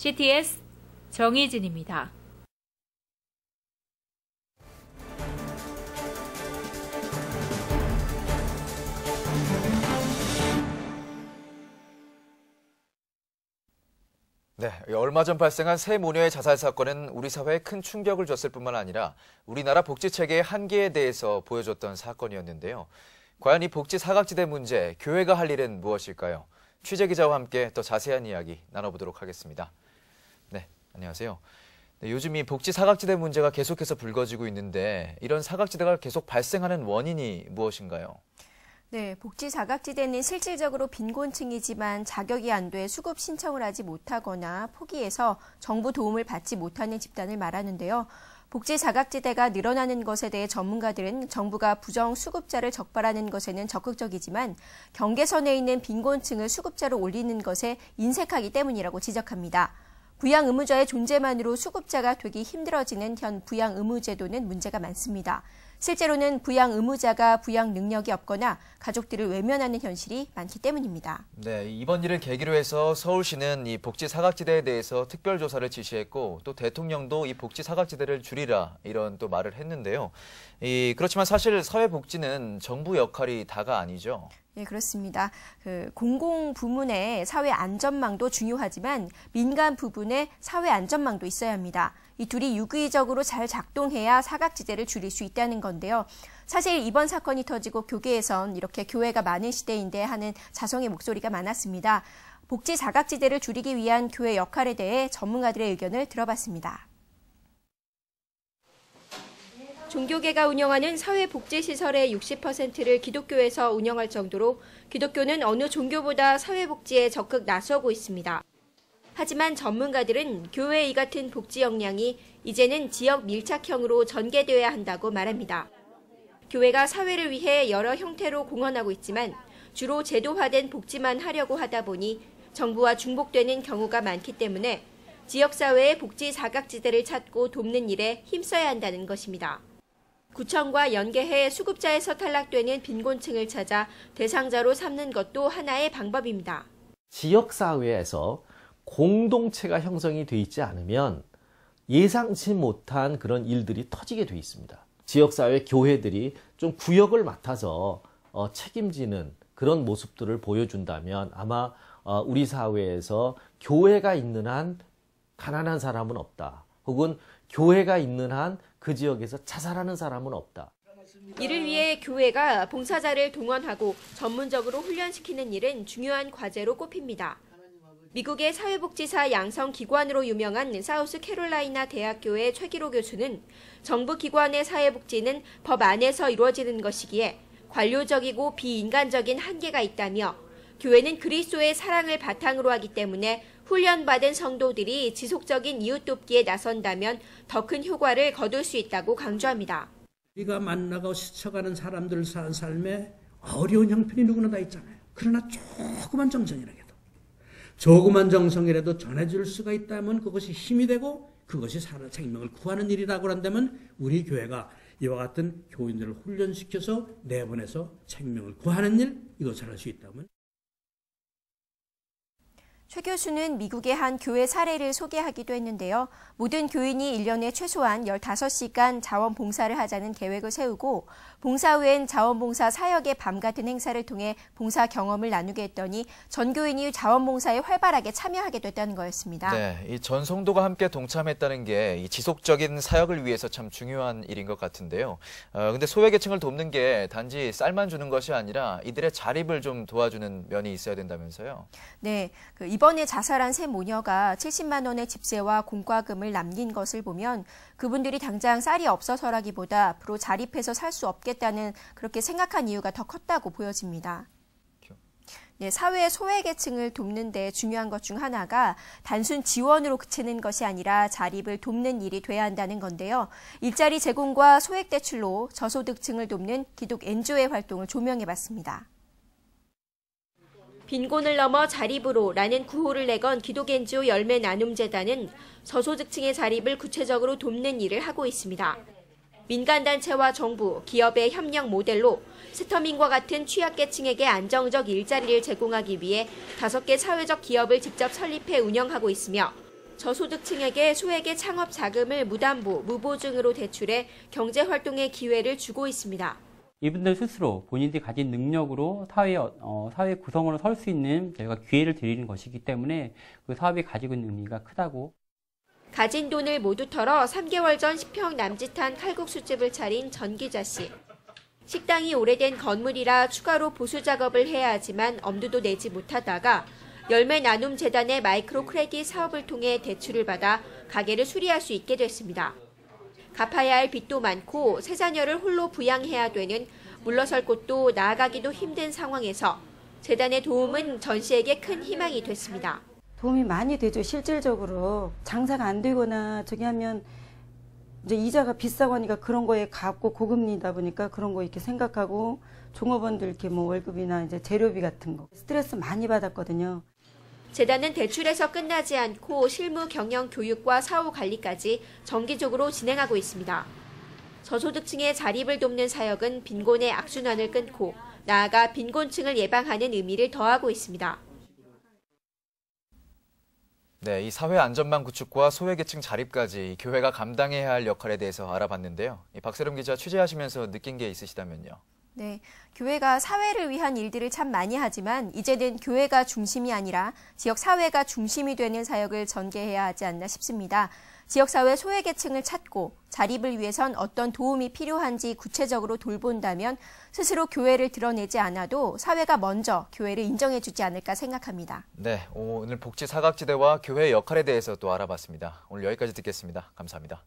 CTS 정희진입니다. 네, 얼마 전 발생한 세 모녀의 자살 사건은 우리 사회에 큰 충격을 줬을 뿐만 아니라 우리나라 복지체계의 한계에 대해서 보여줬던 사건이었는데요. 과연 이 복지 사각지대 문제, 교회가 할 일은 무엇일까요? 취재기자와 함께 더 자세한 이야기 나눠보도록 하겠습니다. 네, 안녕하세요. 네, 요즘 이 복지 사각지대 문제가 계속해서 불거지고 있는데 이런 사각지대가 계속 발생하는 원인이 무엇인가요? 네, 복지 사각지대는 실질적으로 빈곤층이지만 자격이 안 돼 수급 신청을 하지 못하거나 포기해서 정부 도움을 받지 못하는 집단을 말하는데요. 복지 사각지대가 늘어나는 것에 대해 전문가들은 정부가 부정 수급자를 적발하는 것에는 적극적이지만 경계선에 있는 빈곤층을 수급자로 올리는 것에 인색하기 때문이라고 지적합니다. 부양 의무자의 존재만으로 수급자가 되기 힘들어지는 현 부양 의무제도는 문제가 많습니다. 실제로는 부양 의무자가 부양 능력이 없거나 가족들을 외면하는 현실이 많기 때문입니다. 네, 이번 일을 계기로 해서 서울시는 이 복지 사각지대에 대해서 특별조사를 지시했고 또 대통령도 이 복지 사각지대를 줄이라 이런 또 말을 했는데요. 그렇지만 사실 사회복지는 정부 역할이 다가 아니죠. 네, 그렇습니다. 공공 부문의 사회 안전망도 중요하지만 민간 부분의 사회 안전망도 있어야 합니다. 이 둘이 유기적으로 잘 작동해야 사각지대를 줄일 수 있다는 건데요. 사실 이번 사건이 터지고 교계에선 이렇게 교회가 많은 시대인데 하는 자성의 목소리가 많았습니다. 복지 사각지대를 줄이기 위한 교회 역할에 대해 전문가들의 의견을 들어봤습니다. 종교계가 운영하는 사회복지시설의 60%를 기독교에서 운영할 정도로 기독교는 어느 종교보다 사회복지에 적극 나서고 있습니다. 하지만 전문가들은 교회의 이 같은 복지 역량이 이제는 지역 밀착형으로 전개되어야 한다고 말합니다. 교회가 사회를 위해 여러 형태로 공헌하고 있지만 주로 제도화된 복지만 하려고 하다 보니 정부와 중복되는 경우가 많기 때문에 지역사회의 복지 사각지대를 찾고 돕는 일에 힘써야 한다는 것입니다. 구청과 연계해 수급자에서 탈락되는 빈곤층을 찾아 대상자로 삼는 것도 하나의 방법입니다. 지역사회에서 공동체가 형성이 돼 있지 않으면 예상치 못한 그런 일들이 터지게 돼 있습니다. 지역사회 교회들이 좀 구역을 맡아서 책임지는 그런 모습들을 보여준다면 아마 우리 사회에서 교회가 있는 한 가난한 사람은 없다. 혹은 교회가 있는 한 그 지역에서 자살하는 사람은 없다. 이를 위해 교회가 봉사자를 동원하고 전문적으로 훈련시키는 일은 중요한 과제로 꼽힙니다. 미국의 사회복지사 양성기관으로 유명한 사우스캐롤라이나 대학교의 최기로 교수는 정부 기관의 사회복지는 법 안에서 이루어지는 것이기에 관료적이고 비인간적인 한계가 있다며 교회는 그리스도의 사랑을 바탕으로 하기 때문에 훈련받은 성도들이 지속적인 이웃돕기에 나선다면 더 큰 효과를 거둘 수 있다고 강조합니다. 우리가 만나고 스쳐가는 사람들 사는 삶에 어려운 형편이 누구나 다 있잖아요. 그러나 조그만 정성이라도 조그만 정성이라도 전해줄 수가 있다면 그것이 힘이 되고 그것이 사람 생명을 구하는 일이라고 한다면 우리 교회가 이와 같은 교인들을 훈련시켜서 내보내서 생명을 구하는 일 이것을 할 수 있다면 최 교수는 미국의 한 교회 사례를 소개하기도 했는데요. 모든 교인이 1년에 최소한 15시간 자원봉사를 하자는 계획을 세우고 봉사 후엔 자원봉사 사역의 밤 같은 행사를 통해 봉사 경험을 나누게 했더니 전 교인이 자원봉사에 활발하게 참여하게 됐다는 거였습니다. 네, 이 전 성도가 함께 동참했다는 게 이 지속적인 사역을 위해서 참 중요한 일인 것 같은데요. 근데 소외계층을 돕는 게 단지 쌀만 주는 것이 아니라 이들의 자립을 좀 도와주는 면이 있어야 된다면서요. 네, 이번에 자살한 세 모녀가 70만 원의 집세와 공과금을 남긴 것을 보면 그분들이 당장 쌀이 없어서라기보다 앞으로 자립해서 살 수 없겠다는 그렇게 생각한 이유가 더 컸다고 보여집니다. 네, 사회의 소외계층을 돕는 데 중요한 것 중 하나가 단순 지원으로 그치는 것이 아니라 자립을 돕는 일이 돼야 한다는 건데요. 일자리 제공과 소액 대출로 저소득층을 돕는 기독 NGO의 활동을 조명해봤습니다. 빈곤을 넘어 자립으로라는 구호를 내건 기독 NGO 열매 나눔 재단은 저소득층의 자립을 구체적으로 돕는 일을 하고 있습니다. 민간단체와 정부, 기업의 협력 모델로 스터민과 같은 취약계층에게 안정적 일자리를 제공하기 위해 5개 사회적 기업을 직접 설립해 운영하고 있으며 저소득층에게 소액의 창업 자금을 무담보, 무보증으로 대출해 경제활동의 기회를 주고 있습니다. 이분들 스스로 본인들이 가진 능력으로 사회 구성원으로 설 수 있는 저희가 기회를 드리는 것이기 때문에 그 사업이 가지고 있는 의미가 크다고. 가진 돈을 모두 털어 3개월 전 10평 남짓한 칼국수집을 차린 전기자 씨. 식당이 오래된 건물이라 추가로 보수 작업을 해야 하지만 엄두도 내지 못하다가 열매 나눔 재단의 마이크로 크레딧 사업을 통해 대출을 받아 가게를 수리할 수 있게 됐습니다. 갚아야 할 빚도 많고 세 자녀를 홀로 부양해야 되는 물러설 곳도 나아가기도 힘든 상황에서 재단의 도움은 전 씨에게 큰 희망이 됐습니다. 도움이 많이 되죠. 실질적으로 장사가 안 되거나 저기 하면 이제 이자가 비싸고 하니까 그런 거에 갚고 고금리다 보니까 그런 거 이렇게 생각하고 종업원들 이렇게 뭐 월급이나 이제 재료비 같은 거 스트레스 많이 받았거든요. 재단은 대출에서 끝나지 않고 실무 경영 교육과 사후 관리까지 정기적으로 진행하고 있습니다. 저소득층의 자립을 돕는 사역은 빈곤의 악순환을 끊고 나아가 빈곤층을 예방하는 의미를 더하고 있습니다. 네, 이 사회 안전망 구축과 소외계층 자립까지 교회가 감당해야 할 역할에 대해서 알아봤는데요. 박세롬 기자 취재하시면서 느낀 게 있으시다면요. 네, 교회가 사회를 위한 일들을 참 많이 하지만 이제는 교회가 중심이 아니라 지역 사회가 중심이 되는 사역을 전개해야 하지 않나 싶습니다. 지역사회 소외계층을 찾고 자립을 위해선 어떤 도움이 필요한지 구체적으로 돌본다면 스스로 교회를 드러내지 않아도 사회가 먼저 교회를 인정해주지 않을까 생각합니다. 네, 오늘 복지 사각지대와 교회의 역할에 대해서 또 알아봤습니다. 오늘 여기까지 듣겠습니다. 감사합니다.